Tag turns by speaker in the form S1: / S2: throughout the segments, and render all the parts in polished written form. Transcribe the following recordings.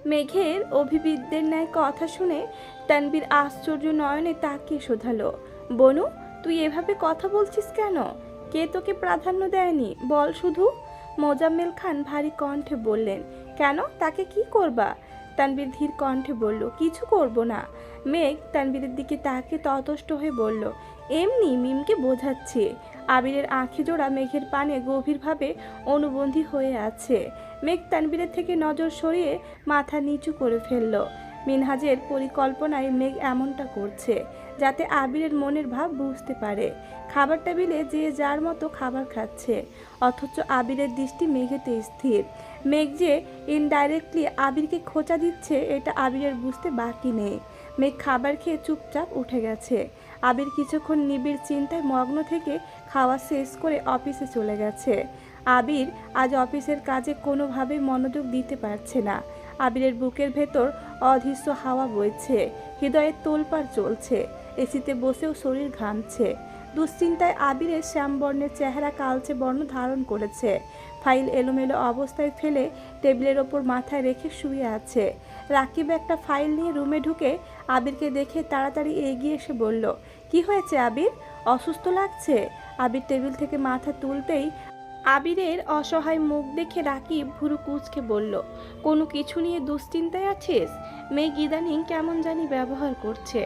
S1: মেঘের অভিবিদদের ন্যায় কথা শুনে তানবীর আশ্চর্য নয়নে তাকিয়ে শোধালো, বনু, তুই এভাবে কথা বলছিস কেন? কে তোকে প্রাধান্য দেয়নি বল শুধু। মোজাম্মেল খান ভারী কণ্ঠে বললেন, কেন, তাকে কি করবা? তানবীর ধীর কণ্ঠে বলল, কিছু করব না। মেঘ তানবীরের দিকে তাকিয়ে ততষ্ট হয়ে বলল, এমনি মিমকে বোঝাচ্ছে। আবিরের আঁখি জোড়া মেঘের পানে গভীরভাবে অনুবন্ধী হয়ে আছে। মেঘ তানবীরের থেকে নজর সরিয়ে মাথা নিচু করে ফেলল। মিনহাজের পরিকল্পনায় মেঘ এমনটা করছে যাতে আবিরের মনের ভাব বুঝতে পারে। খাবার টেবিলে যে যার মতো খাবার খাচ্ছে, অথচ আবিরের দৃষ্টি মেঘেতে স্থির। মেঘ যে ইনডাইরেক্টলি আবিরকে খোঁচা দিচ্ছে এটা আবিরের বুঝতে বাকি নেই। মেঘ খাবার খেয়ে চুপচাপ উঠে গেছে। আবির কিছুক্ষণ নিবিড় চিন্তায় মগ্ন থেকে খাওয়া শেষ করে অফিসে চলে গেছে। আবির আজ অফিসের কাজে কোনোভাবেই মনোযোগ দিতে পারছে না। আবিরের বুকের ভেতর অদৃশ্য হাওয়া বইছে, হৃদয়ের তোলপাড় চলছে, এসিতে বসেও শরীর ঘামছে। দুশ্চিন্তায় আবিরের শ্যামবর্ণের চেহারা কালচে বর্ণ ধারণ করেছে। ফাইল এলোমেলো অবস্থায় ফেলে টেবিলের ওপর মাথায় রেখে শুয়ে আছে। রাকিব একটা ফাইল নিয়ে রুমে ঢুকে আবিরকে দেখে তাড়াতাড়ি এগিয়ে এসে বলল, কি হয়েছে আবির, অসুস্থ লাগছে? আবির টেবিল থেকে মাথা তুলতেই আবিরের অসহায় মুখ দেখে রাকিব ভুরু কুঁচকে বলল, কোনো কিছু নিয়ে দুশ্চিন্তায় আছিস? মেঘ ইদানিং কেমন জানি ব্যবহার করছে।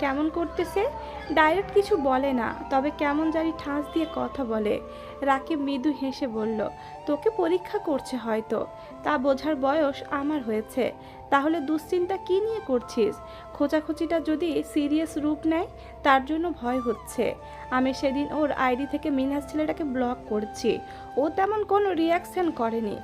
S1: কেমন করতেছে? ডাইরেক্ট কিছু বলে না, তবে কেমন জানি ঠাঁস দিয়ে কথা বলে। রাকিব মৃদু হেসে বলল, তোকে পরীক্ষা করছে হয়তো, তা বোঝার বয়স আমার হয়েছে। তাহলে দুশ্চিন্তা কি নিয়ে করছিস? খোঁচাখুচিটা যদি সিরিয়াস রূপ নেয় তার জন্য ভয় হচ্ছে। আমি সেদিন ওর আইডি থেকে মিনহাজ ছেলেটাকে ব্লক করছি, ও তেমন কোনো রিয়াকশন করেনি,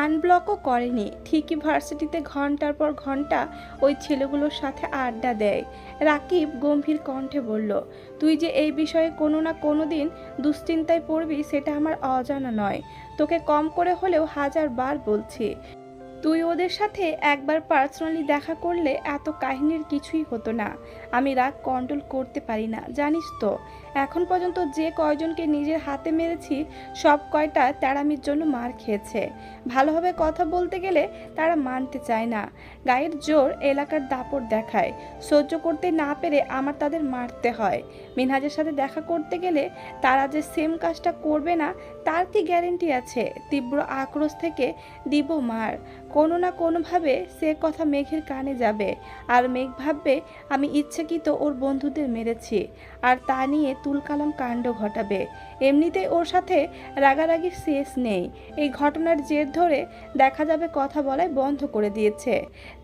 S1: আনব্লকও করেনি। ঠিকই ভার্সিটিতে ঘন্টার পর ঘন্টা ওই ছেলেগুলোর সাথে আড্ডা দেয়। রাকিব গম্ভীর কণ্ঠে বলল, তুই যে এই বিষয়ে কোনো না কোনো দিন দুশ্চিন্তায় পড়বি সেটা আমার অজানা নয়। তোকে কম করে হলেও 1000 বার বলছি, তুই ওদের সাথে একবার পার্সোনালি দেখা করলে এত কাহিনীর কিছুই হতো না। আমি রাগ কন্ট্রোল করতে পারি না, জানিস তো। এখন পর্যন্ত যে কয়জনকে নিজের হাতে মেরেছি সব কয়টা তেড়ামির জন্য মার খেয়েছে। ভালোভাবে কথা বলতে গেলে তারা মানতে চায় না, গায়ের জোর এলাকার দাপট দেখায়। সহ্য করতে না পেরে আমার তাদের মারতে হয়। মিনহাজের সাথে দেখা করতে গেলে তারা যে সেম কাজটা করবে না তার কি গ্যারেন্টি আছে? তীব্র আক্রোশ থেকে দিব মার। কোনো না কোনোভাবে সে কথা মেঘের কানে যাবে, আর মেঘ ভাববে আমি ইচ্ছাকৃত ওর বন্ধুদের মেরেছি, আর তা নিয়ে তুলকালাম কাণ্ড ঘটাবে। এমনিতেই ওর সাথে রাগারাগির শেষ নেই। এই ঘটনার জের ধরে দেখা যাবে কথা বলাই বন্ধ করে দিয়েছে।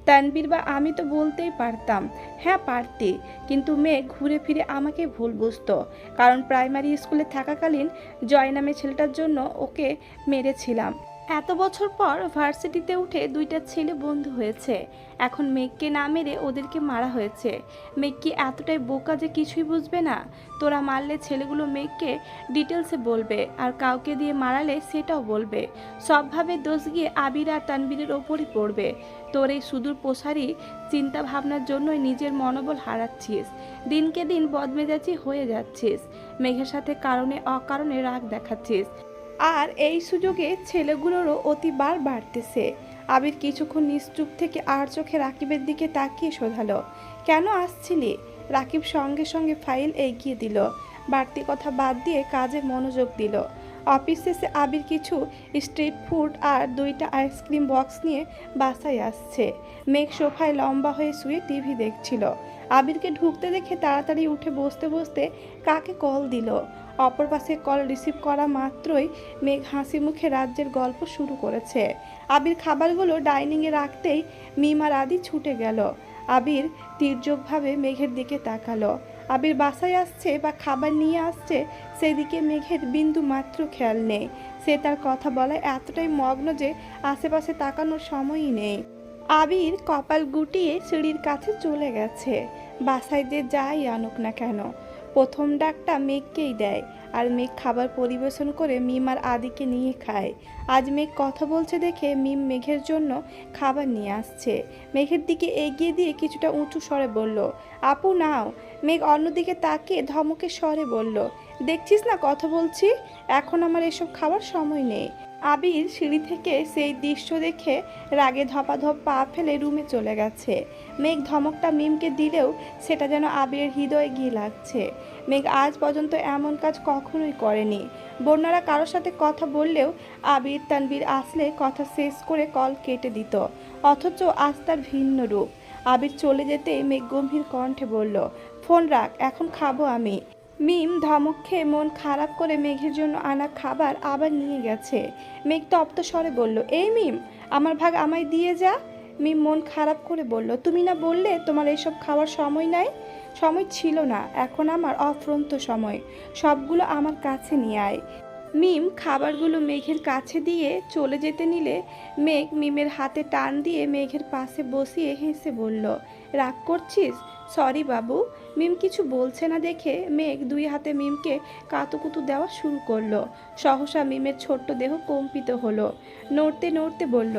S1: তানবীর বা আমি তো বলতেই পারতাম, হ্যাঁ পারতি, কিন্তু মেঘ ঘুরে ফিরে আমাকে ভুল বুঝতো। কারণ প্রাইমারি স্কুলে থাকাকালীন জয় নামে ছেলেটার জন্য ওকে মেরেছিলাম। এত বছর পর ভার্সিটিতে উঠে দুইটা ছেলে বন্ধু হয়েছে, এখন মেঘকে না মেরে ওদেরকে মারা হয়েছে। মেঘ কি এতটাই বোকা যে কিছুই বুঝবে না? তোরা মারলে ছেলেগুলো মেঘকে ডিটেলসে বলবে, আর কাউকে দিয়ে মারালে সেটাও বলবে। সবভাবে দোষ গিয়ে আবির আর তানবীরের ওপরই পড়বে। তোর এই সুদূর প্রসারী চিন্তা ভাবনার জন্যই নিজের মনোবল হারাচ্ছিস, দিনকে দিন বদমেজাজি হয়ে যাচ্ছিস, মেঘের সাথে কারণে অকারণে রাগ দেখাচ্ছিস, আর এই সুযোগে ছেলেগুলোরও অতিবার বাড়তেছে। আবির কিছুক্ষণ নিশ্চুপ থেকে আর চোখে রাকিবের দিকে তাকিয়ে শোধালো, কেন আসছিলি? রাকিব সঙ্গে সঙ্গে ফাইল এগিয়ে দিল, বাড়তি কথা বাদ দিয়ে কাজে মনোযোগ দিল। অফিস শেষে আবির কিছু স্ট্রিট ফুড আর দুইটা আইসক্রিম বক্স নিয়ে বাসায় আসছে। মেঘ সোফায় লম্বা হয়ে শুয়ে টিভি দেখছিল। আবিরকে ঢুকতে দেখে তাড়াতাড়ি উঠে বসতে বসতে কাকে কল দিল। অপর পাশে কল রিসিভ করা মাত্রই মেঘ হাসি মুখে রাজ্যের গল্প শুরু করেছে। আবির খাবারগুলো ডাইনিংয়ে রাখতেই মিম আর আদি ছুটে গেল। আবির তীর্যকভাবে মেঘের দিকে তাকালো। আবির বাসায় আসছে বা খাবার নিয়ে আসছে সেদিকে মেঘের বিন্দু মাত্র খেয়াল নেই। সে তার কথা বলায় এতটাই মগ্ন যে আশেপাশে তাকানোর সময়ই নেই। আবির কপাল গুটিয়ে সিঁড়ির কাছে চলে গেছে। বাসায় যে যাই আনুক না কেন, প্রথম ডাকটা মেঘকেই দেয়, আর মেঘ খাবার পরিবেশন করে মিম আর আদিকে নিয়ে খায়। আজ মেঘ কথা বলছে দেখে মিম মেঘের জন্য খাবার নিয়ে আসছে। মেঘের দিকে এগিয়ে দিয়ে কিছুটা উঁচু স্বরে বলল, আপু নাও। মেঘ অন্যদিকে তাকিয়ে ধমকে স্বরে বলল, দেখছিস না কথা বলছি, এখন আমার এসব খাওয়ার সময় নেই। আবির সিঁড়ি থেকে সেই দৃশ্য দেখে রাগে ধপাধপ পা ফেলে রুমে চলে গেছে। মেঘ ধমকটা মিমকে দিলেও সেটা যেন আবিরের হৃদয়ে গিয়ে লাগছে। মেঘ আজ পর্যন্ত এমন কাজ কখনোই করেনি। বন্যারা কারোর সাথে কথা বললেও আবির তানবীর আসলে কথা শেষ করে কল কেটে দিত, অথচ আজ তার ভিন্ন রূপ। আবির চলে যেতে মেঘ গম্ভীর কণ্ঠে বলল, ফোন রাখ, এখন খাবো আমি। মিম ধমক খেয়ে মন খারাপ করে মেঘের জন্য আনা খাবার আবার নিয়ে গেছে। মেঘ তপ্ত স্বরে বলল, এই মিম, আমার ভাগ আমায় দিয়ে যা। মিম মন খারাপ করে বলল, তুমি না বললে তোমার এসব খাওয়ার সময় নাই? সময় ছিল না, এখন আমার অফুরন্ত সময়, সবগুলো আমার কাছে নিয়ে আয়। মিম খাবারগুলো মেঘের কাছে দিয়ে চলে যেতে নিলে মেঘ মিমের হাতে টান দিয়ে মেঘের পাশে বসিয়ে হেসে বলল, রাগ করছিস? সরি বাবু। মিম কিছু বলছে না দেখে মেঘ দুই হাতে মিমকে কাতুকুতু দেওয়া শুরু করলো। সহসা মিমের ছোট্ট দেহ কম্পিত হলো, নড়তে নড়তে বলল,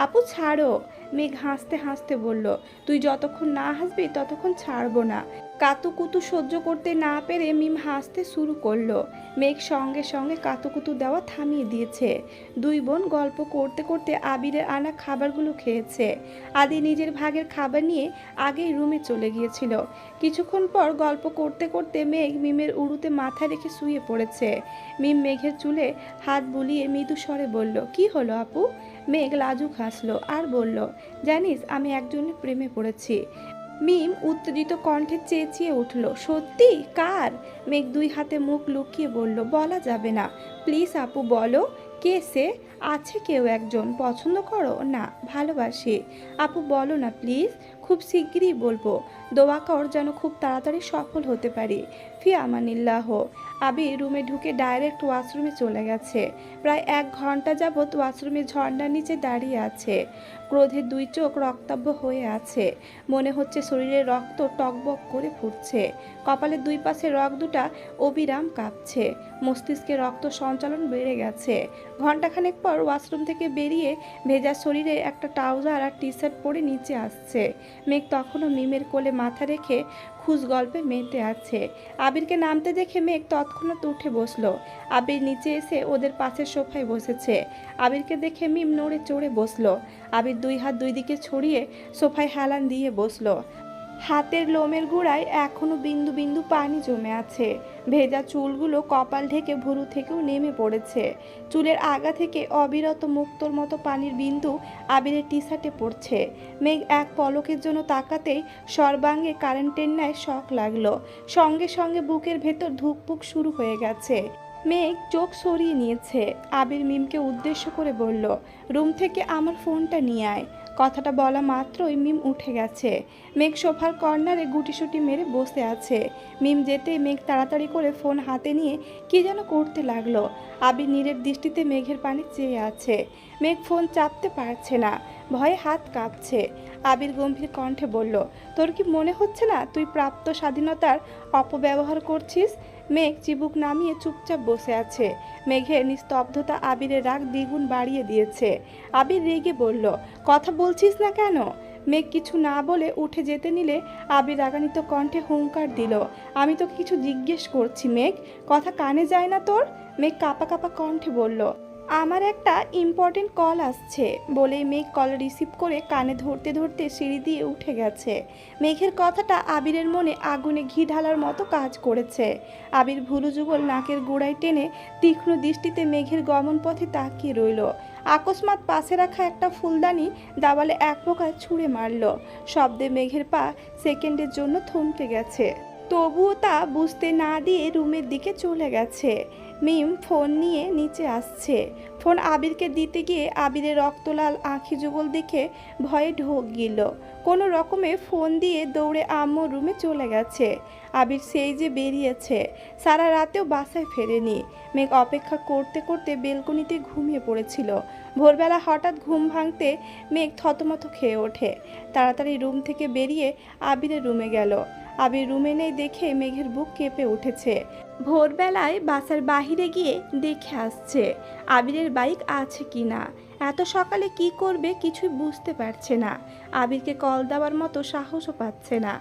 S1: আপু ছাড়ো। মেঘ হাসতে হাসতে বলল, তুই যতক্ষণ না হাসবি ততক্ষণ ছাড়বো না। কাতুকুতু সহ্য করতে না পেরে মিম হাসতে শুরু করলো। মেঘ সঙ্গে সঙ্গে কাতুকুতু দেওয়া থামিয়ে দিয়েছে। দুই বোন গল্প করতে করতে আবিরের আনা খাবারগুলো খেয়েছে। আদি নিজের ভাগের খাবার নিয়ে আগেই রুমে চলে গিয়েছিল। কিছুক্ষণ পর গল্প করতে করতে মেঘ মিমের উড়ুতে মাথা রেখে শুয়ে পড়েছে। মিম মেঘের চুলে হাত বুলিয়ে মৃদু স্বরে বলল, কি হলো আপু? মেঘ লাজুক হাসলো আর বলল, জানিস আমি একজনের প্রেমে পড়েছি। মিম উত্তেজিত কণ্ঠে চেঁচিয়ে উঠল, সত্যি? কার? মেঘ দুই হাতে মুখ লুকিয়ে বলল, বলা যাবে না, প্লিজ আপু বলো। কে সে? আছে কেউ একজন, পছন্দ করো? না, ভালোবাসি। আপু বলো না প্লিজ, খুব শিগগিরই বলবো। দোয়া কর যেন খুব তাড়াতাড়ি সফল হতে পারি। ফি আমানিল্লাহ। আবির রুমে ঢুকে ডাইরেক্ট ওয়াশরুমে চলে গেছে। প্রায় 1 ঘন্টা যাবৎ ওয়াশরুমে ঝর্ণার নিচে দাঁড়িয়ে আছে। ক্রোধে দুই চোখ রক্তাভ হয়ে আছে। মনে হচ্ছে শরীরে রক্ত টকবক করে ফুটছে। কপালের দুই পাশে রগ দুটা অবিরাম কাঁপছে। মস্তিষ্কে রক্ত সঞ্চালন বেড়ে গেছে। ঘণ্টাখানেক পর ওয়াশরুম থেকে বেরিয়ে ভেজা শরীরে একটা ট্রাউজার আর টি শার্ট পরে নিচে আসছে। মেঘ তখনও মিমের কোলে মাথা রেখে খুশ গল্পে মেতে আছে। আবিরকে নামতে দেখে মেঘ তৎক্ষণাৎ উঠে বসলো। আবির নিচে এসে ওদের পাশের সোফায় বসেছে। আবিরকে দেখে মিম নড়ে চড়ে বসলো। আবির দুই হাত দুই দিকে ছড়িয়ে সোফায় হেলান দিয়ে বসলো। হাতের লোমের গোড়ায় এখনো বিন্দু বিন্দু পানি জমে আছে। ভেজা চুলগুলো কপাল ঢেকে ভুরু থেকেও নেমে পড়েছে। চুলের আগা থেকে অবিরত মুক্তোর মতো পানির বিন্দু আবিরের টি শার্টে পড়ছে। মেঘ এক পলকের জন্য তাকাতেই সর্বাঙ্গে কারেন্টের ন্যায় শক লাগলো। সঙ্গে সঙ্গে বুকের ভেতর ধুকপুক শুরু হয়ে গেছে। মেঘ চোখ সরিয়ে নিয়েছে। আবির মিমকে উদ্দেশ্য করে বলল, রুম থেকে আমার ফোনটা নিয়ে আয়। কথাটা বলা মাত্রই মিম উঠে গেছে। মেঘ সোফার কর্নারে গুটিসুটি মেরে বসে আছে। মিম যেতে মেঘ তাড়াতাড়ি করে ফোন হাতে নিয়ে কি যেন করতে লাগলো। আবির নীরের দৃষ্টিতে মেঘের পানে চেয়ে আছে। মেঘ ফোন চাপতে পারছে না, ভয়ে হাত কাঁপছে। আবির গম্ভীর কণ্ঠে বলল, তোর কি মনে হচ্ছে না তুই প্রাপ্ত স্বাধীনতার অপব্যবহার করছিস? মেঘ চিবুক নামিয়ে চুপচাপ বসে আছে। মেঘের নিস্তব্ধতা আবিরের রাগ দ্বিগুণ বাড়িয়ে দিয়েছে। আবির রেগে বলল, কথা বলছিস না কেন? মেঘ কিছু না বলে উঠে যেতে নিলে আবির রাগান্বিত কণ্ঠে হুঙ্কার দিল, আমি তোকে কিছু জিজ্ঞেস করছি মেঘ, কথা কানে যায় না তোর? মেঘ কাঁপা কাঁপা কণ্ঠে বলল, আমার একটা ইম্পর্টেন্ট কল আসছে। বলেই মেঘ কল রিসিভ করে কানে ধরতে ধরতে সিঁড়ি দিয়ে উঠে গেছে। মেঘের কথাটা আবিরের মনে আগুনে ঘি ঢালার মতো কাজ করেছে। আবির ভুরু যুগল নাকের গোড়ায় টেনে তীক্ষ্ণ দৃষ্টিতে মেঘের গমন পথে তাকিয়ে রইল। আকস্মাৎ পাশে রাখা একটা ফুলদানি দাওয়ালে এক প্রকার ছুঁড়ে মারল। শব্দে মেঘের পা সেকেন্ডের জন্য থমকে গেছে। তবুও তা বুঝতে না দিয়ে রুমের দিকে চলে গেছে। মিম ফোন নিয়ে নিচে আসছে। ফোন আবিরকে দিতে গিয়ে আবিরের রক্তলাল আঁখি যুগল দেখে ভয়ে ঢোক গিল। কোনো রকমে ফোন দিয়ে দৌড়ে আম্মুর রুমে চলে গেছে। আবির সেই যে বেরিয়েছে, সারা রাতেও বাসায় ফেরেনি। মেঘ অপেক্ষা করতে করতে বেলকনিতে ঘুমিয়ে পড়েছিল। ভোরবেলা হঠাৎ ঘুম ভাঙতে মেঘ থতমত খেয়ে ওঠে। তাড়াতাড়ি রুম থেকে বেরিয়ে আবিরের রুমে গেল। আবির রুমে নেই দেখে মেঘের বুক কেঁপে উঠেছে। ভোরবেলায় বাসার বাহিরে গিয়ে দেখে আসছে আবিরের বাইক আছে কিনা। এত সকালে কি করবে কিছুই বুঝতে পারছে না। আবিরকে কল দেওয়ার মতো সাহসও পাচ্ছে না।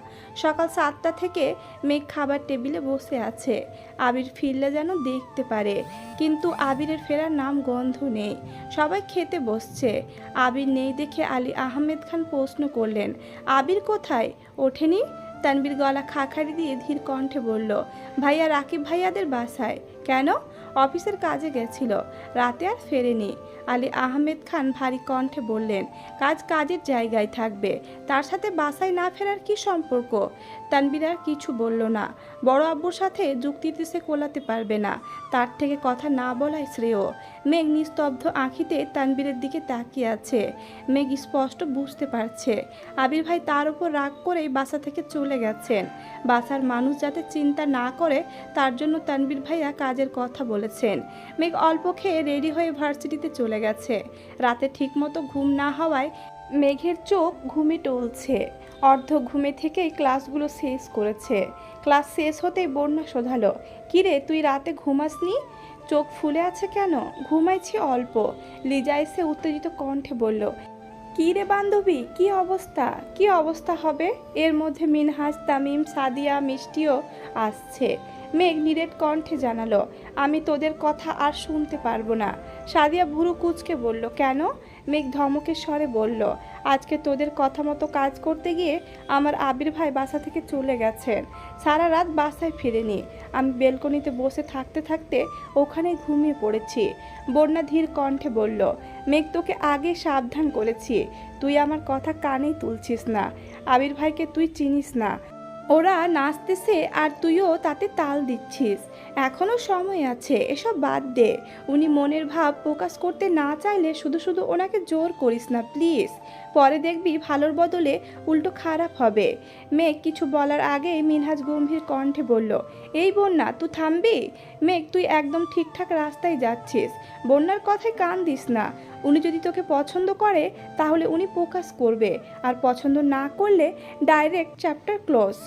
S1: সকাল 7টা থেকে মেঘ খাবার টেবিলে বসে আছে। আবির ফিরলে যেন দেখতে পারে, কিন্তু আবিরের ফেরার নাম গন্ধ নেই। সবাই খেতে বসছে। আবির নেই দেখে আলী আহমেদ খান প্রশ্ন করলেন, আবির কোথায়? ওঠেনি? তানবীর গলা খাখারি দিয়ে ধীর কণ্ঠে বলল, ভাইয়া রাকিব ভাইয়াদের বাসায়। কেন? অফিসের কাজে গেছিল, রাতে আর ফেরেনি। আলী আহমেদ খান ভারী কণ্ঠে বললেন, কাজ কাজের জায়গায় থাকবে, তার সাথে বাসায় না ফেরার কি সম্পর্ক? তানবীর আর কিছু বলল না। বড় আব্বুর সাথে যুক্তিতে সে কোলাতে পারবে না, তার থেকে কথা না বলাই শ্রেয়। মেঘ নিস্তব্ধ আঁখিতে তানবীরের দিকে তাকিয়ে আছে। মেঘ স্পষ্ট বুঝতে পারছে আবির ভাই তার উপর রাগ করেই বাসা থেকে চলে গেছেন। বাসার মানুষ যাতে চিন্তা না করে তার জন্য তানবীর ভাইয়া কাজের কথা বলেছেন। মেঘ অল্প খেয়ে রেডি হয়ে ভার্সিটিতে চলে গেছে। রাতে ঠিকমতো ঘুম না হওয়ায় মেঘের চোখ ঘুমে টলছে। অর্ধ ঘুমে থেকেই ক্লাসগুলো শেষ করেছে। ক্লাস শেষ হতেই বন্যা শোধালো, কিরে তুই রাতে ঘুমাসনি? চোখ ফুলে আছে কেন? ঘুমাইছি অল্প। লিজা এসে উত্তেজিত কণ্ঠে বলল, কি রে বান্ধবী, কি অবস্থা? কি অবস্থা হবে? এর মধ্যে মিনহাজ, তামিম, সাদিয়া, মিষ্টিও আসছে। মেঘ নিরেট কণ্ঠে জানালো, আমি তোদের কথা আর শুনতে পারবো না। সাদিয়া ভুরু কুচকে বলল, কেন? মেঘ ধমকের স্বরে বলল, আজকে তোদের কথা মতো কাজ করতে গিয়ে আমার আবির ভাই বাসা থেকে চলে গেছেন। সারা রাত বাসায় ফিরেনি। আমি বেলকনিতে বসে থাকতে থাকতে ওখানে ঘুমিয়ে পড়েছি। বন্যা ধীর কণ্ঠে বলল, মেঘ তোকে আগে সাবধান করেছি, তুই আমার কথা কানেই তুলছিস না। আবির ভাইকে তুই চিনিস না। ওরা নাচতেছে আর তুইও তাতে তাল দিচ্ছিস। এখনো সময় আছে, এসব বাদ দে। উনি মনের ভাব প্রকাশ করতে না চাইলে শুধু শুধু ওনাকে জোর করিস না প্লিজ। পরে দেখবি ভালোর বদলে উল্টো খারাপ হবে। মেঘ কিছু বলার আগে মিনহাজ গম্ভীর কণ্ঠে বলল, এই বন্যা তুই থামবি? মেঘ তুই একদম ঠিকঠাক রাস্তায় যাচ্ছিস, বন্যার কথায় কান দিস না। উনি যদি তোকে পছন্দ করে তাহলে উনি প্রকাশ করবে, আর পছন্দ না করলে ডাইরেক্ট চ্যাপ্টার ক্লোজ।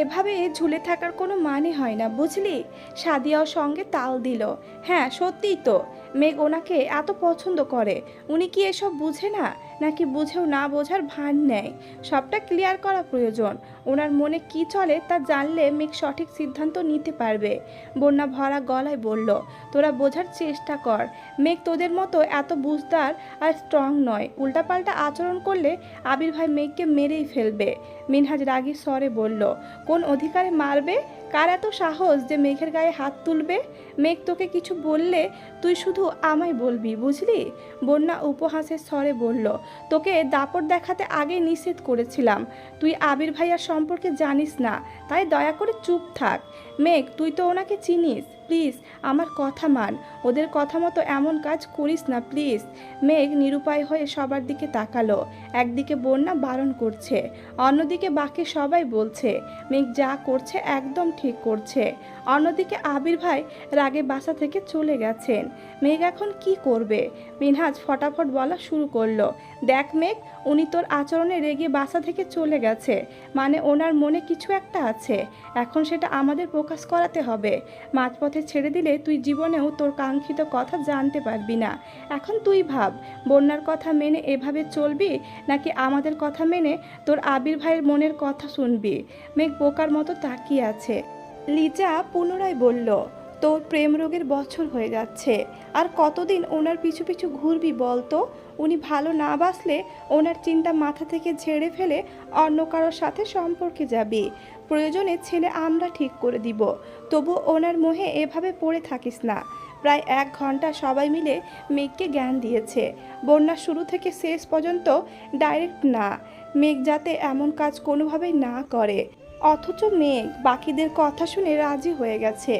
S1: এভাবে ঝুলে থাকার কোনো মানে হয় না, বুঝলি? সাদিয়াও সঙ্গে তাল দিল, হ্যাঁ সত্যিই তো। মেঘ ওনাকে এত পছন্দ করে, উনি কি এসব বুঝে না, নাকি বুঝেও না বোঝার ভান নেয়? সবটা ক্লিয়ার করা প্রয়োজন। ওনার মনে কি চলে তা জানলে মেঘ সঠিক সিদ্ধান্ত নিতে পারবে। বন্যা ভরা গলায় বলল, তোরা বোঝার চেষ্টা কর। মেঘ তোদের মতো এত বুঝদার আর স্ট্রং নয়। উল্টাপাল্টা আচরণ করলে আবির ভাই মেঘকে মেরেই ফেলবে। মিনহাজ রাগী স্বরে বলল, কোন অধিকারে মারবে? কার এত সাহস যে মেঘের গায়ে হাত তুলবে? মেঘ তোকে কিছু বললে তুই শুধু আমায় বলবি, বুঝলি? বন্যা উপহাসের স্বরে বলল, তোকে দাপট দেখাতে আগে নিষেধ করেছিলাম। তুই আবির ভাইয়ার সম্পর্কে জানিস না, তাই দয়া করে চুপ থাক। মেঘ তুই তো ওনাকে চিনিস, প্লিজ আমার কথা মান। ওদের কথা মতো এমন কাজ করিস না প্লিজ। মেঘ নিরুপায় হয়ে সবার দিকে তাকালো। একদিকে বন্যা বারণ করছে, অন্যদিকে বাকি সবাই বলছে মেঘ যা করছে একদম ঠিক করছে। অন্যদিকে আবির ভাই রাগে বাসা থেকে চলে গেছেন। মেঘ এখন কি করবে? মিনহাজ ফটাফট বলা শুরু করলো, দেখ মেঘ, উনি তোর আচরণে রেগে বাসা থেকে চলে গেছে, মানে ওনার মনে কিছু একটা আছে। এখন সেটা আমাদের প্রকাশ করাতে হবে। মাঝপথে ছেড়ে দিলে তুই জীবনেও তোর কাঙ্ক্ষিত কথা জানতে পারবি না। এখন তুই ভাব, বন্যার কথা মেনে এভাবে চলবি, নাকি আমাদের কথা মেনে তোর আবির ভাইয়ের মনের কথা শুনবি? মেঘ বোকার মতো তাকিয়ে আছে। লিজা পুনরায় বলল, তোর প্রেম রোগের বছর হয়ে যাচ্ছে, আর কতদিন ওনার পিছু পিছু ঘুরবি বলতো? উনি ভালো না বাসলে ওনার চিন্তা মাথা থেকে ঝেড়ে ফেলে অন্য কারোর সাথে সম্পর্কে যাবি। প্রয়োজনে ছেলে আমরা ঠিক করে দিব, তবু ওনার মোহে এভাবে পড়ে থাকিস না। প্রায় 1 ঘন্টা সবাই মিলে মেঘকে জ্ঞান দিয়েছে। বন্যা শুরু থেকে শেষ পর্যন্ত ডাইরেক্ট না, মেঘ যাতে এমন কাজ কোনোভাবেই না করে। অথচ মেঘ বাকিদের কথা শুনে রাজি হয়ে গেছে।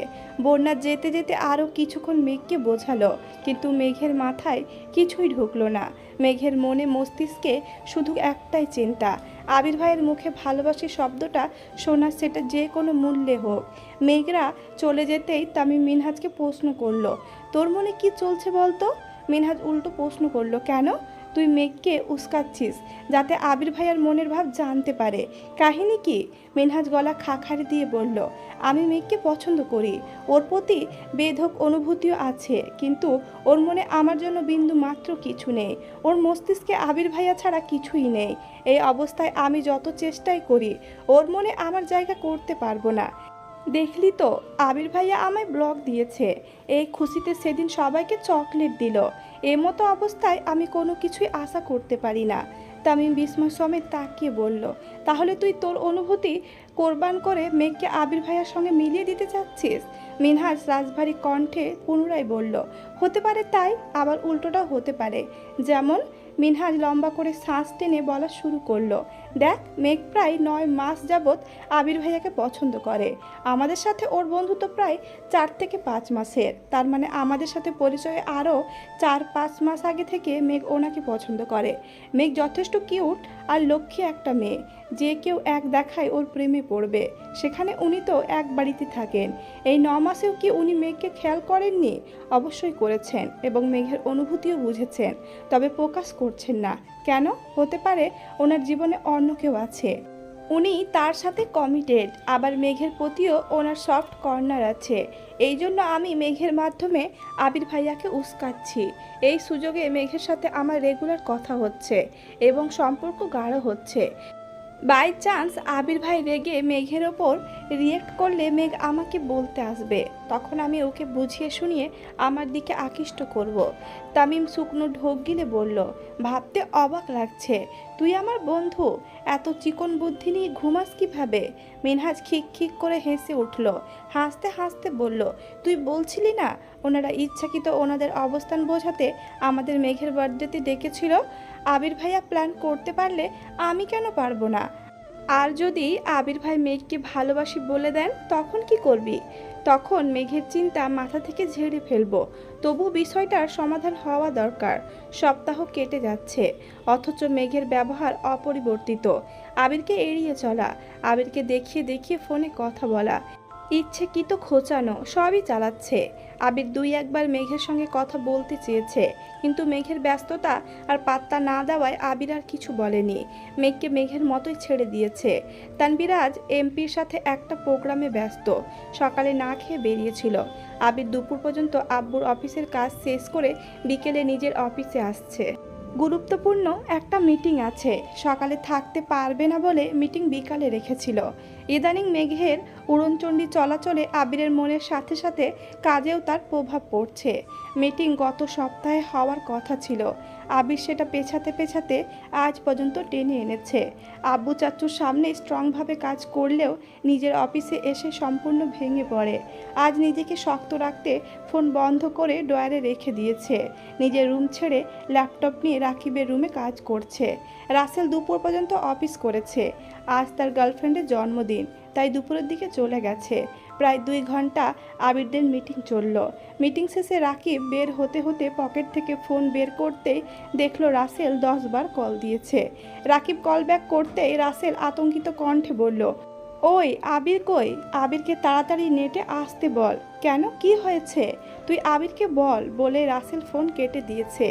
S1: বন্যা যেতে যেতে আরও কিছুক্ষণ মেঘকে বোঝালো, কিন্তু মেঘের মাথায় কিছুই ঢুকলো না। মেঘের মনে মস্তিষ্কে শুধু একটাই চিন্তা, আবির ভাইয়ের মুখে ভালোবাসি শব্দটা শোনা, সেটা যে কোনো মূল্যে হোক। মেঘরা চলে যেতেই তামিম মিনহাজকে প্রশ্ন করলো, তোর মনে কি চলছে বলতো? মিনহাজ উল্টো প্রশ্ন করলো, কেন? তুই মেঘকে উস্কাচ্ছিস যাতে আবির ভাইয়ার মনের ভাব জানতে পারে। কাহিনী কি? মিনহাজ গলা খাখারি দিয়ে বলল, আমি মেঘকে পছন্দ করি, ওর প্রতি বেধক অনুভূতিও আছে, কিন্তু ওর মনে আমার জন্য বিন্দু মাত্র কিছু নেই। ওর মস্তিষ্কে আবির ভাইয়া ছাড়া কিছুই নেই। এই অবস্থায় আমি যত চেষ্টাই করি ওর মনে আমার জায়গা করতে পারবো না। দেখলি তো, আবির ভাইয়া আমায় ব্লক দিয়েছে। এই খুশিতে সেদিন সবাইকে চকলেট দিল। মতো অবস্থায় আমি কোনো কিছুই আশা করতে পারি না। তামিম বিস্ময় সমেত তাকিয়ে বলল, তাহলে তুই তোর অনুভূতি কোরবান করে মেঘকে আবির ভাইয়ার সঙ্গে মিলিয়ে দিতে চাচ্ছিস? মিনহাজ রাজভারী কণ্ঠে পুনরায় বলল, হতে পারে তাই, আবার উল্টোটাও হতে পারে। যেমন? মিনহাজ লম্বা করে শ্বাস টেনে বলা শুরু করলো, দেখ, মেঘ প্রায় 9 মাস যাবৎ আবির ভাইয়াকে পছন্দ করে। আমাদের সাথে ওর বন্ধুত্ব প্রায় 4 থেকে 5 মাসের। তার মানে আমাদের সাথে পরিচয়ে আরও 4-5 মাস আগে থেকে মেঘ ওনাকে পছন্দ করে। মেঘ যথেষ্ট কিউট আর লক্ষ্মী একটা মেয়ে, যে কেউ এক দেখায় ওর প্রেমে পড়বে। সেখানে উনি তো এক বাড়িতে থাকেন। এই 9 মাসেও কি উনি মেঘকে খেয়াল করেননি? অবশ্যই করেছেন, এবং মেঘের অনুভূতিও বুঝেছেন, তবে প্রকাশ করছেন না। কেন? হতে পারে ওনার জীবনে অন্য কেউ আছে, উনি তার সাথে কমিটেড। আবার মেঘের প্রতিও ওনার সফট কর্নার আছে। এই জন্য আমি মেঘের মাধ্যমে আবির ভাইয়াকে উস্কাচ্ছি। এই সুযোগে মেঘের সাথে আমার রেগুলার কথা হচ্ছে এবং সম্পর্ক গাঢ় হচ্ছে। বাই চান্স আবির ভাই রেগে মেঘের ওপর রিয়েক্ট করলে মেঘ আমাকে বলতে আসবে, তখন আমি ওকে বুঝিয়ে শুনিয়ে আমার দিকে আকৃষ্ট করব। তামিম শুকনো ঢোক গিলে বলল, ভাবতে অবাক লাগছে, তুই আমার বন্ধু, এত চিকন বুদ্ধি নিয়ে ঘুমাস কিভাবে? মিনহাজ খিক খিক করে হেসে উঠল। হাসতে হাসতে বলল, তুই বলছিলি না ওনারা ইচ্ছাকৃত ওনাদের অবস্থান বোঝাতে আমাদের মেঘের বার্থডেতে ডেকেছিল? আবির ভাইয়া প্ল্যান করতে পারলে আমি কেন পারবো না? আর যদি আবির ভাই মেঘকে ভালোবাসি বলে দেন, তখন কি করবি? তখন মেঘের চিন্তা মাথা থেকে ঝেড়ে ফেলবো। তবু বিষয়টার সমাধান হওয়া দরকার। সপ্তাহ কেটে যাচ্ছে, অথচ মেঘের ব্যবহার অপরিবর্তিত। আবিরকে এড়িয়ে চলা, আবিরকে দেখিয়ে দেখিয়ে ফোনে কথা বলা, ইচ্ছেকৃত খোঁচানো, সবই চালাচ্ছে। আবির 2-1 বার মেঘের সঙ্গে কথা বলতে চেয়েছে, কিন্তু মেঘের ব্যস্ততা আর পাত্তা না দেওয়ায় আবির আর কিছু বলেনি। মেঘকে মেঘের মতোই ছেড়ে দিয়েছে। তানবিরাজ এমপির সাথে একটা প্রোগ্রামে ব্যস্ত, সকালে না খেয়ে বেরিয়েছিল। আবির দুপুর পর্যন্ত আব্বুর অফিসের কাজ শেষ করে বিকেলে নিজের অফিসে আসছে। গুরুত্বপূর্ণ একটা মিটিং আছে, সকালে থাকতে পারবে না বলে মিটিং বিকালে রেখেছিল। ইদানিং মেঘের উড়নচণ্ডী চলাচলে আবিরের মনের সাথে সাথে কাজেও তার প্রভাব পড়ছে। মিটিং গত সপ্তাহে হওয়ার কথা ছিল, আবির সেটা পেছাতে পেছাতে আজ পর্যন্ত টেনে এনেছে। আব্বু চাচ্চুর সামনে স্ট্রংভাবে কাজ করলেও নিজের অফিসে এসে সম্পূর্ণ ভেঙে পড়ে। আজ নিজেকে শক্ত রাখতে ফোন বন্ধ করে ড্রয়ারে রেখে দিয়েছে। নিজের রুম ছেড়ে ল্যাপটপ নিয়ে রাকিবের রুমে কাজ করছে। রাসেল দুপুর পর্যন্ত অফিস করেছে। আজ তার গার্লফ্রেন্ডের জন্মদিন, তাই দুপুরের দিকে চলে গেছে। প্রায় 2 ঘন্টা আবিরদের মিটিং চলল। মিটিং শেষে রাকিব বের হতে হতে পকেট থেকে ফোন বের করতেই দেখলো রাসেল 10 বার কল দিয়েছে। রাকিব কল ব্যাক করতেই রাসেল আতঙ্কিত কণ্ঠে বলল, ওই আবির কই? আবিরকে তাড়াতাড়ি নেটে আসতে বল। কেন, কি হয়েছে? তুই আবিরকে বল, বলে রাসেল ফোন কেটে দিয়েছে।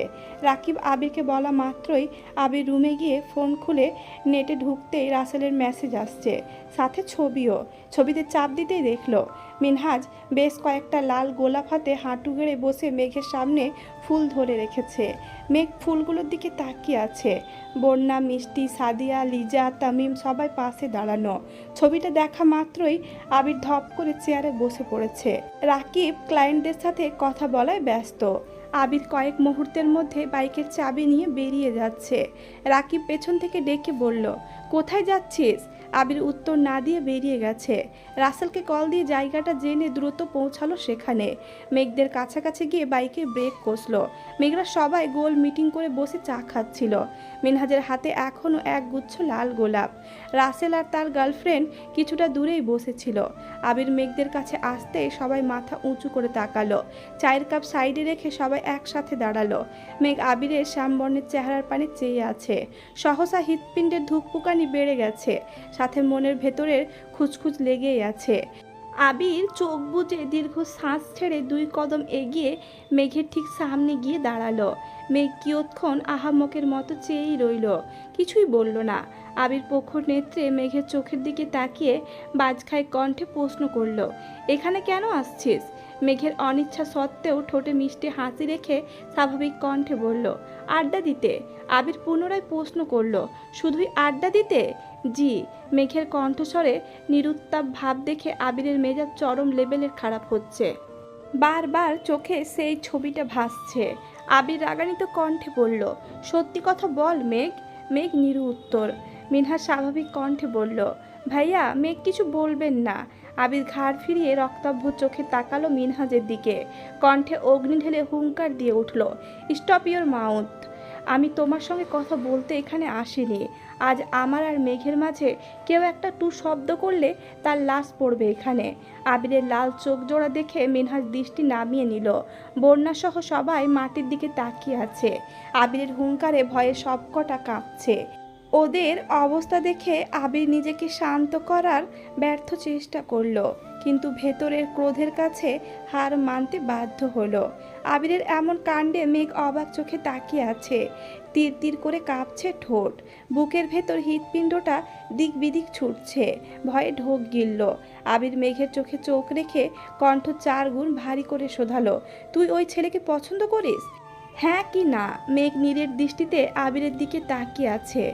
S1: রাকিব আবিরকে বলা মাত্রই আবির রুমে গিয়ে ফোন খুলে নেটে ঢুকতেই রাসেলের মেসেজ আসছে, সাথে ছবিও। ছবিতে চাপ দিতেই দেখলো মিনহাজ বেশ কয়েকটা লাল গোলাপ হাতে হাঁটু গেড়ে বসে মেঘের সামনে ফুল ধরে রেখেছে। মেঘ ফুলগুলোর দিকে তাকিয়ে আছে। বন্যা, মিষ্টি, সাদিয়া, লিজা, তামিম সবাই পাশে দাঁড়ানো। ছবিটা দেখা মাত্রই আবির ধপ করে চেয়ারে বসে পড়েছে। রাকিব ক্লায়েন্টদের সাথে কথা বলায় ব্যস্ত। আবির কয়েক মুহূর্তের মধ্যে বাইকের চাবি নিয়ে বেরিয়ে যাচ্ছে। রাকিব পেছন থেকে ডেকে বলল, কোথায় যাচ্ছিস? আবির উত্তর না দিয়ে বেরিয়ে গেছে। রাসেলকে কল দিয়ে জায়গাটা জেনে দ্রুত পৌঁছালো সেখানে। মেঘদের কাছাকাছি গিয়ে বাইকে ব্রেক কষলো। মেঘরা সবাই গোল মিটিং করে বসে চা খাচ্ছিল। মিনহাজের হাতে এখনও এক গুচ্ছ লাল গোলাপ। রাসেল আর তার গার্লফ্রেন্ড কিছুটা দূরেই বসেছিল। আবির মেঘদের কাছে আসতে সবাই মাথা উঁচু করে তাকালো। চায়ের কাপ সাইডে রেখে সবাই একসাথে দাঁড়ালো। মেঘ আবিরের শ্যামবর্ণের চেহারার পানে চেয়ে আছে। সহসা হৃৎপিণ্ডের ধুকপুকানি বেড়ে গেছে, সাথে মনের ভেতরের খুঁজখুঁজ লেগেই আছে। আবির চোখ বুজে দীর্ঘ শ্বাস ছেড়ে 2 কদম এগিয়ে মেঘের ঠিক সামনে গিয়ে দাঁড়ালো। মেঘ কিয়ৎক্ষণ আহাম্মকের মতো চেয়েই রইল, কিছুই বলল না। আবির প্রখর নেত্রে মেঘের চোখের দিকে তাকিয়ে বাজখাই কণ্ঠে প্রশ্ন করল, এখানে কেন আসছিস? মেঘের অনিচ্ছা সত্ত্বেও ঠোঁটে মিষ্টি হাসি রেখে স্বাভাবিক কণ্ঠে বলল, আড্ডা দিতে। আবির পুনরায় প্রশ্ন করল, শুধুই আড্ডা দিতে? জি। মেঘের কণ্ঠস্বরে নিরুত্তাপ ভাব দেখে আবিরের মেজাজ চরম লেভেলের খারাপ হচ্ছে। বারবার চোখে সেই ছবিটা ভাসছে। আবির রাগান্বিত কণ্ঠে বলল, সত্যি কথা বল মেঘ। মেঘ নিরু উত্তর। মিনহাজ স্বাভাবিক কণ্ঠে বলল, ভাইয়া মেঘ কিছু বলবেন না। আবির ঘাড় ফিরিয়ে রক্তাভ চোখে তাকালো মিনহাজের দিকে, কণ্ঠে অগ্নি ঢেলে হুঙ্কার দিয়ে উঠল, স্টপ ইয়োর মাউথ। আমি তোমার সঙ্গে কথা বলতে এখানে আসিনি। আজ আমার আর মেঘের মাঝে কেউ একটা টু শব্দ করলে তার লাশ পড়বে এখানে। আবিরের লাল চোখ জোড়া দেখে মিনহাজ দৃষ্টি নামিয়ে নিল। বন্যাসহ সবাই মাটির দিকে তাকিয়ে আছে। আবিরের হুঙ্কারে ভয়ে সবকটা কাঁপছে। ওদের অবস্থা দেখে আবির নিজেকে শান্ত করার ব্যর্থ চেষ্টা করলো, কিন্তু ভেতরের ক্রোধের কাছে হার মানতে বাধ্য হলো। আবিরের এমন কাণ্ডে মেঘ অবাক চোখে তাকিয়ে আছে। তীর তীর করে কাঁপছে ঠোঁট, বুকের ভেতর হৃৎপিণ্ডটা দিক বিদিক ছুটছে, ভয়ে ঢোক গিলল। আবির মেঘের চোখে চোখ রেখে কণ্ঠ 4 গুণ ভারী করে শোধালো, তুই ওই ছেলেকে পছন্দ করিস? হ্যাঁ কি না? মেঘ নীরের দৃষ্টিতে আবিরের দিকে তাকিয়ে আছে,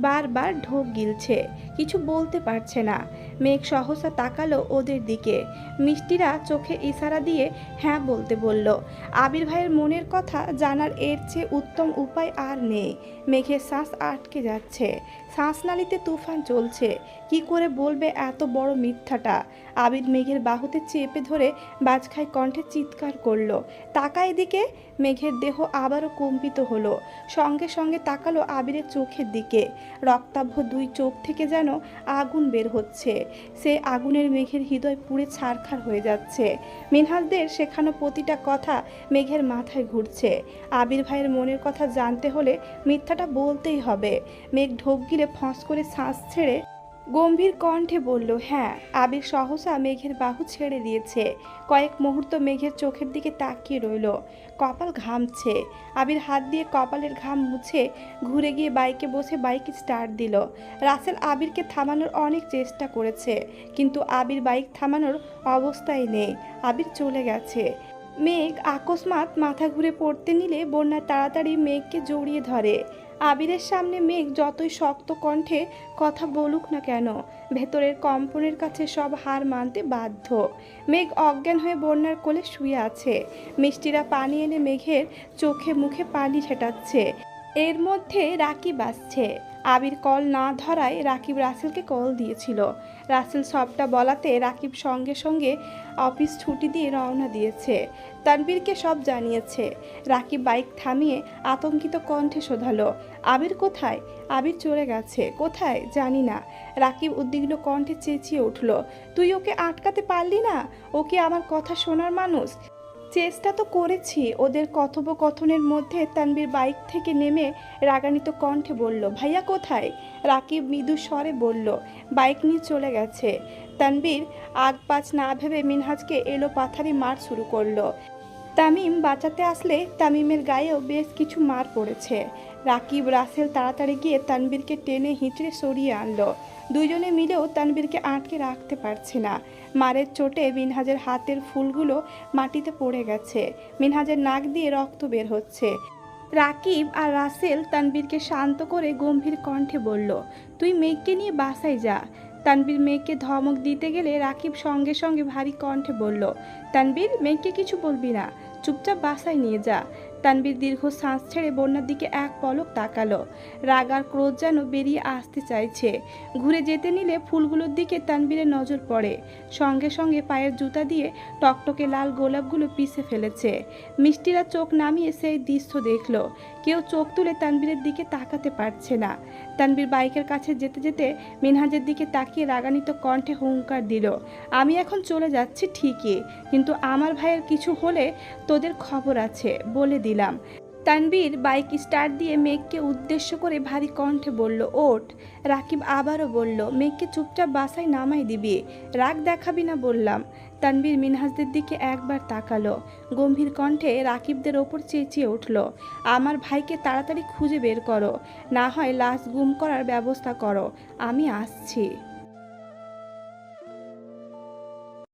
S1: বারবার ঢোক গিলছে, কিছু বলতে পারছে না। মেঘ সহসা তাকালো ওদের দিকে। মিষ্টিরা চোখে ইশারা দিয়ে হ্যাঁ বলতে বলল। আবির ভাইয়ের মনের কথা জানার এর চেয়ে উত্তম উপায় আর নেই। মেঘের শ্বাস আটকে যাচ্ছে, শ্বাসনালীতে তুফান চলছে। কি করে বলবে এত বড় মিথ্যাটা? আবির মেঘের বাহুতে চেপে ধরে বাজখাই কণ্ঠে চিৎকার করলো, তাকা এদিকে। মেঘের দেহ আবারও কম্পিত হলো, সঙ্গে সঙ্গে তাকালো আবিরের চোখের দিকে। রক্তাভ 2 চোখ থেকে যেন আগুন বের হচ্ছে। সে আগুনের মেঘের হৃদয় পুড়ে ছারখার হয়ে যাচ্ছে। মিনহাজদের শেখানো প্রতিটা কথা মেঘের মাথায় ঘুরছে। আবির ভাইয়ের মনের কথা জানতে হলে মিথ্যাটা বলতেই হবে। মেঘ ঢোক গিলে ফস করে শ্বাস ছেড়ে গম্ভীর কণ্ঠে বলল, হ্যাঁ। আবির সহসা মেঘের বাহু ছেড়ে দিয়েছে। কয়েক মুহূর্ত মেঘের চোখের দিকে তাকিয়ে রইল, কপাল ঘামছে। আবির হাত দিয়ে কপালের ঘাম মুছে ঘুরে গিয়ে বাইকে বসে বাইক স্টার্ট দিল। রাসেল আবিরকে থামানোর অনেক চেষ্টা করেছে, কিন্তু আবির বাইক থামানোর অবস্থায় নেই। আবির চলে গেছে। মেঘ আকস্মাৎ মাথা ঘুরে পড়তে নিলে বন্যা তাড়াতাড়ি মেঘকে জড়িয়ে ধরে। আবিরের সামনে মেঘ যতই শক্ত কণ্ঠে কথা বলুক না কেন, ভেতরের কম্পনের কাছে সব হার মানতে বাধ্য। মেঘ অজ্ঞান হয়ে বন্যার কোলে শুয়ে আছে। মিষ্টিরা পানি এনে মেঘের চোখে মুখে পানি ছেটাচ্ছে। এর মধ্যে রাকিব আসছে। আবির কল না ধরায় রাকিব রাসেলকে কল দিয়েছিল। রাসেল সবটা বলাতে রাকিব সঙ্গে সঙ্গে অফিস ছুটি দিয়ে রওনা দিয়েছে। তানবীরকে সব জানিয়েছে। রাকিব বাইক থামিয়ে আতঙ্কিত কণ্ঠে শোধালো, আবির কোথায়? আবির চলে গেছে। কোথায় জানি না। রাকিব উদ্বিগ্ন কণ্ঠে চেঁচিয়ে উঠল, তুই ওকে আটকাতে পারলি না? ও কি আমার কথা শোনার মানুষ? চেষ্টা তো করেছি। ওদের কথোপকথনের মধ্যে তানবীর বাইক থেকে নেমে রাগান্বিত কণ্ঠে বলল, ভাইয়া কোথায়? রাকিব মৃদু স্বরে বলল, বাইক নিয়ে চলে গেছে। তানবীর আগ পাছ না ভেবে মিনহাজকে এলো পাথারি মার শুরু করলো। তামিম বাঁচাতে আসলে তামিমের গায়েও বেশ কিছু মার পড়েছে। রাকিব রাসেল তাড়াতাড়ি গিয়ে তানবীরকে টেনে হিঁচড়ে সরিয়ে আনলো। দুইজনে মিলেও তানবীরকে আটকে রাখতে পারছে না। মারের চোটে মিনহাজের হাতের ফুলগুলো মাটিতে পড়ে গেছে। মিনহাজের নাক দিয়ে রক্ত বের হচ্ছে। রাকিব আর রাসেল তানবীরকে শান্ত করে গম্ভীর কণ্ঠে বলল, তুই মেঘকে নিয়ে বাসায় যা। তানবীর মেঘকে ধমক দিতে গেলে রাকিব সঙ্গে সঙ্গে ভারী কণ্ঠে বলল, তানবীর মেঘকে কিছু বলবি না, চুপচাপ বাসায় নিয়ে যা। তানবীর দীর্ঘ শ্বাস ছেড়ে বন্যার দিকে এক পলক তাকালো। রাগ আর ক্রোধ যেন বেরিয়ে আসতে চাইছে। ঘুরে যেতে নিলে ফুলগুলোর দিকে তানবীরের নজর পড়ে। সঙ্গে সঙ্গে পায়ের জুতা দিয়ে টকটকে লাল গোলাপগুলো পিষে ফেলেছে। মিষ্টিরা চোখ নামিয়ে সেই দৃশ্য দেখলো। কেউ চোখ তুলে তানবীরের দিকে তাকাতে পারছে না। তানবীর বাইকের কাছে যেতে যেতে মিনহাজের দিকে তাকিয়ে রাগান্বিত কণ্ঠে হুঙ্কার দিল, আমি এখন চলে যাচ্ছি ঠিকই, কিন্তু আমার ভাইয়ের কিছু হলে তোদের খবর আছে বলে দিলাম। তানবীর বাইক স্টার্ট দিয়ে মেঘকে উদ্দেশ্য করে ভারী কণ্ঠে বলল, ওঠ। রাকিব আবারও বলল, মেঘকে চুপচাপ বাসায় নামাই দিবি, রাগ দেখাবি না বললাম। তানবীর মিনহাজদের দিকে একবার তাকালো, গম্ভীর কণ্ঠে রাকিবদের ওপর চেঁচিয়ে উঠল, আমার ভাইকে তাড়াতাড়ি খুঁজে বের করো, না হয় লাশ গুম করার ব্যবস্থা করো, আমি আসছি।